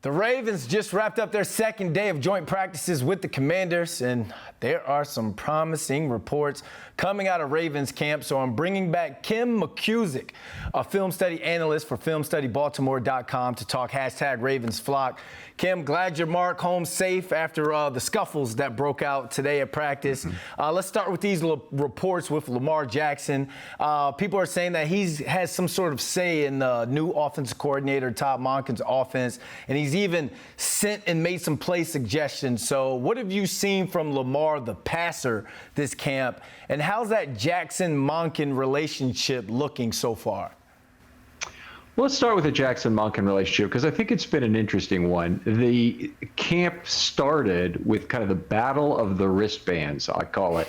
The Ravens just wrapped up their second day of joint practices with the Commanders, and there are some promising reports coming out of Ravens camp. So I'm bringing back Kim McKusick, a film study analyst for filmstudybaltimore.com, to talk #RavensFlock. Kim, glad you're Mark home safe after the scuffles that broke out today at practice. Let's start with these reports with Lamar Jackson. People are saying that he has some sort of say in the new offensive coordinator, Todd Monken's offense, and he's even sent and made some play suggestions. So what have you seen from Lamar, the passer, this camp, and how's that Jackson-Monken relationship looking so far? Well, let's start with the Jackson-Monken relationship, because I think it's been an interesting one. The camp started with kind of the battle of the wristbands, I call it.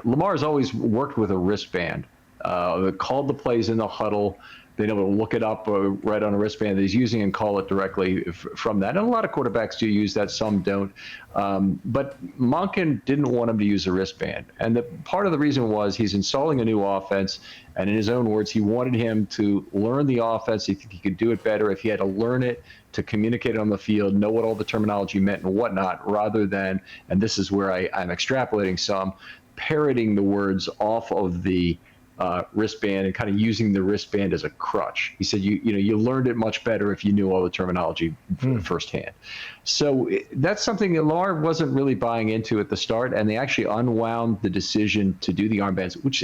Lamar's always worked with a wristband. Called the plays in the huddle, been able to look it up right on a wristband that he's using and call it directly from that. And a lot of quarterbacks do use that, some don't. But Monken didn't want him to use a wristband. And part of the reason was he's installing a new offense. And in his own words, he wanted him to learn the offense. He think he could do it better if he had to learn it, to communicate it on the field, know what all the terminology meant and whatnot, rather than, and this is where I'm extrapolating some, parroting the words off of the wristband and kind of using the wristband as a crutch. He said, you learned it much better if you knew all the terminology firsthand. So that's something that Lamar wasn't really buying into at the start, and they actually unwound the decision to do the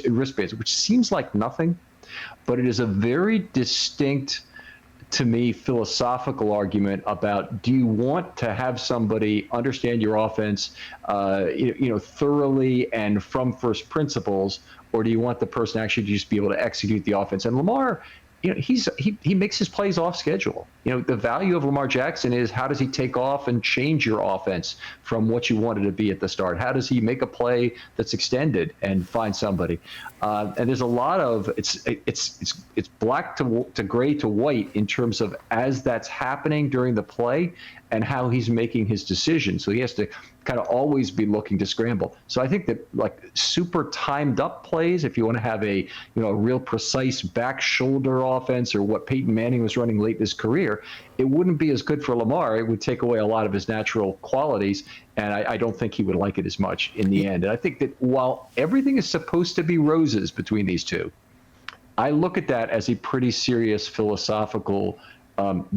wristbands, which seems like nothing, but it is a very distinct, to me, philosophical argument about, do you want to have somebody understand your offense thoroughly and from first principles, or do you want the person actually to just be able to execute the offense? And Lamar, he makes his plays off schedule. The value of Lamar Jackson is, how does he take off and change your offense from what you wanted to be at the start? How does he make a play that's extended and find somebody? And there's a lot of it's black to gray to white in terms of as that's happening during the play and how he's making his decision. So he has to kind of always be looking to scramble. So I think that, like, super timed up plays, if you want to have a real precise back shoulder offense, or what Peyton Manning was running late in his career, it wouldn't be as good for Lamar. It would take away a lot of his natural qualities, and I don't think he would like it as much in the end. And I think that while everything is supposed to be roses between these two, I look at that as a pretty serious philosophical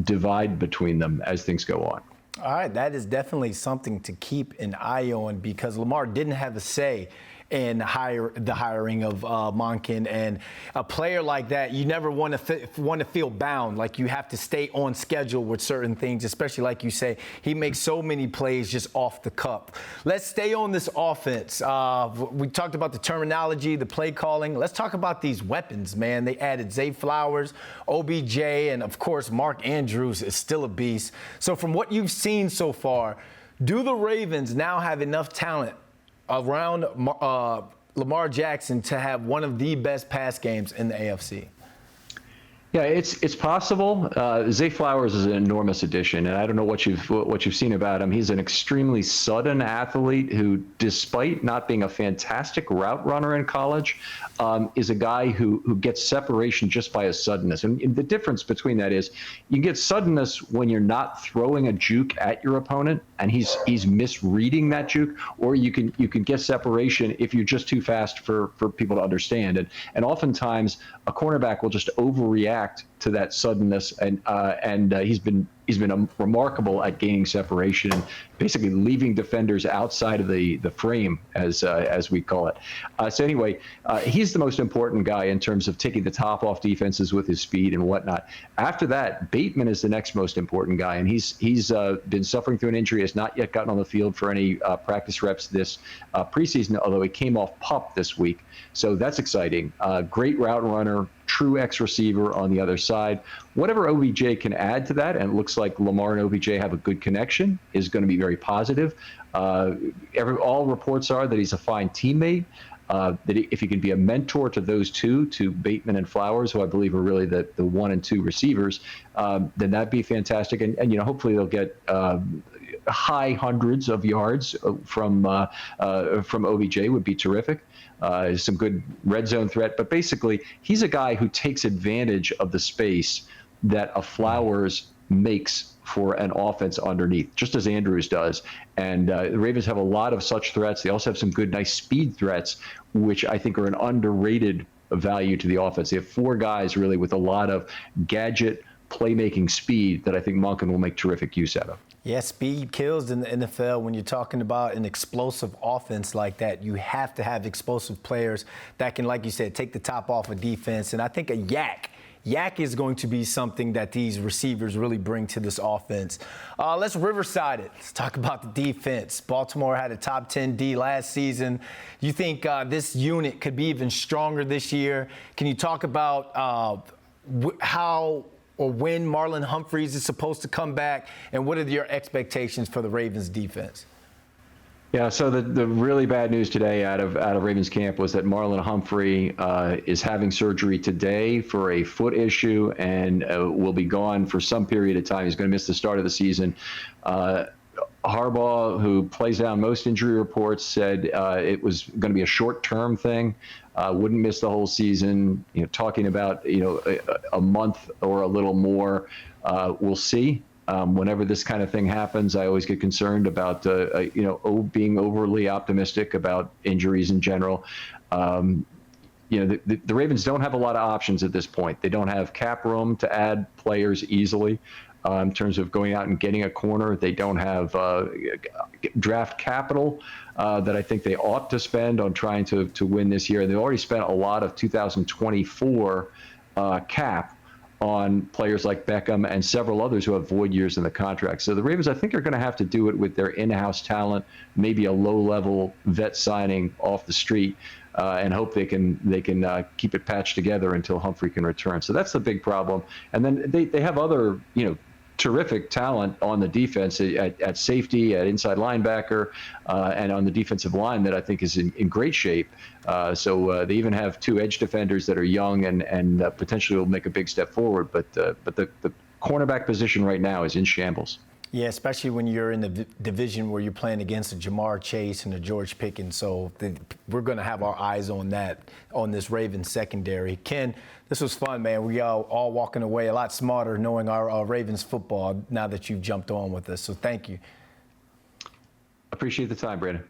divide between them as things go on. All right, that is definitely something to keep an eye on, because Lamar didn't have a say in the hiring of Monken, and a player like that, you never want to feel bound, like you have to stay on schedule with certain things, especially like you say, he makes so many plays just off the cuff. Let's stay on this offense. We talked about the terminology, the play calling. Let's talk about these weapons, man. They added Zay Flowers, OBJ, and of course Mark Andrews is still a beast. So from what you've seen so far, do the Ravens now have enough talent around Lamar Jackson to have one of the best pass games in the AFC? Yeah, it's possible. Zay Flowers is an enormous addition, and I don't know what you've seen about him. He's an extremely sudden athlete who, despite not being a fantastic route runner in college, is a guy who gets separation just by his suddenness. And the difference between that is, you get suddenness when you're not throwing a juke at your opponent and he's misreading that juke, or you can get separation if you're just too fast for people to understand. And oftentimes a cornerback will just overreact to that suddenness, and he's been remarkable at gaining separation and basically leaving defenders outside of the frame, as we call it. So anyway, he's the most important guy in terms of taking the top off defenses with his speed and whatnot. After that, Bateman is the next most important guy, and he's been suffering through an injury, has not yet gotten on the field for any practice reps this preseason, although he came off PUP this week. So that's exciting. Great route runner, true X receiver on the other side. Whatever OBJ can add to that, and it looks like Lamar and OBJ have a good connection, is going to be very positive. All reports are that he's a fine teammate. That if he can be a mentor to those two, to Bateman and Flowers, who I believe are really the 1 and 2 receivers, then that'd be fantastic. And hopefully they'll get high hundreds of yards from OBJ would be terrific. Some good red zone threat, but basically he's a guy who takes advantage of the space that a Flowers makes for an offense underneath, just as Andrews does. And the Ravens have a lot of such threats. They also have some good, nice speed threats, which I think are an underrated value to the offense. They have 4 guys really with a lot of gadget playmaking speed that I think Monken will make terrific use out of. Yeah, speed kills in the NFL. When you're talking about an explosive offense like that, you have to have explosive players that can, like you said, take the top off of defense. And I think a yak is going to be something that these receivers really bring to this offense. Let's Riverside it. Let's talk about the defense. Baltimore had a top 10 D last season. You think this unit could be even stronger this year? Can you talk about how or when Marlon Humphreys is supposed to come back, and what are your expectations for the Ravens defense? Yeah, so the really bad news today out of Ravens camp was that Marlon Humphrey is having surgery today for a foot issue and will be gone for some period of time. He's going to miss the start of the season. Harbaugh, who plays down most injury reports, said it was going to be a short-term thing, wouldn't miss the whole season. Talking about a month or a little more. We'll see. Whenever this kind of thing happens, I always get concerned about being overly optimistic about injuries in general. The Ravens don't have a lot of options at this point. They don't have cap room to add players easily. In terms of going out and getting a corner, they don't have draft capital that I think they ought to spend on trying to win this year. They've already spent a lot of 2024 cap on players like Beckham and several others who have void years in the contract. So the Ravens, I think, are going to have to do it with their in-house talent, maybe a low-level vet signing off the street, and hope they can keep it patched together until Humphrey can return. So that's the big problem. And then they have other, terrific talent on the defense at safety, at inside linebacker, and on the defensive line that I think is in great shape. So they even have 2 edge defenders that are young and potentially will make a big step forward. But the cornerback position right now is in shambles. Yeah, especially when you're in the division where you're playing against a Jamar Chase and a George Pickens. So we're going to have our eyes on that, on this Ravens secondary. Ken, this was fun, man. We are all walking away a lot smarter knowing our Ravens football now that you've jumped on with us. So thank you. Appreciate the time, Brandon.